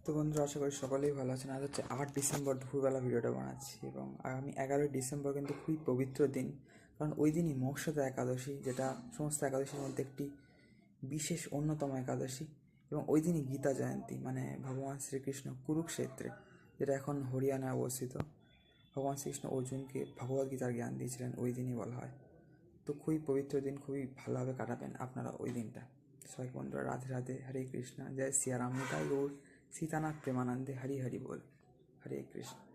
তো বন্ধুরা, আশা করি সকলেই ভালো আছেন। আজ হচ্ছে 8 ডিসেম্বর দুপুরবেলা ভিডিওটা বানাচ্ছি এবং আগামী 11ই ডিসেম্বর কিন্তু খুবই পবিত্র দিন। কারণ ওই দিনই মোক্ষদা একাদশী, যেটা সমস্ত একাদশীর মধ্যে একটি বিশেষ অন্যতম একাদশী। এবং ওই দিনই গীতা জয়ন্তী, মানে ভগবান শ্রীকৃষ্ণ কুরুক্ষেত্রে, যেটা এখন হরিয়ানায় অবস্থিত, ভগবান শ্রীকৃষ্ণ অর্জুনকে ভগবদ্গীতার জ্ঞান দিয়েছিলেন, ওই দিনই বলা হয়। তো খুবই পবিত্র দিন, খুবই ভালোভাবে কাটাবেন আপনারা ওই দিনটা। সবাই বন্ধুরা, রাধে রাধে, হরে কৃষ্ণ, জয় সিয়া রাম, নিতাই গৌর, सीतानाथ प्रेमानंदे, हरि हरि बोल, हरे कृष्ण।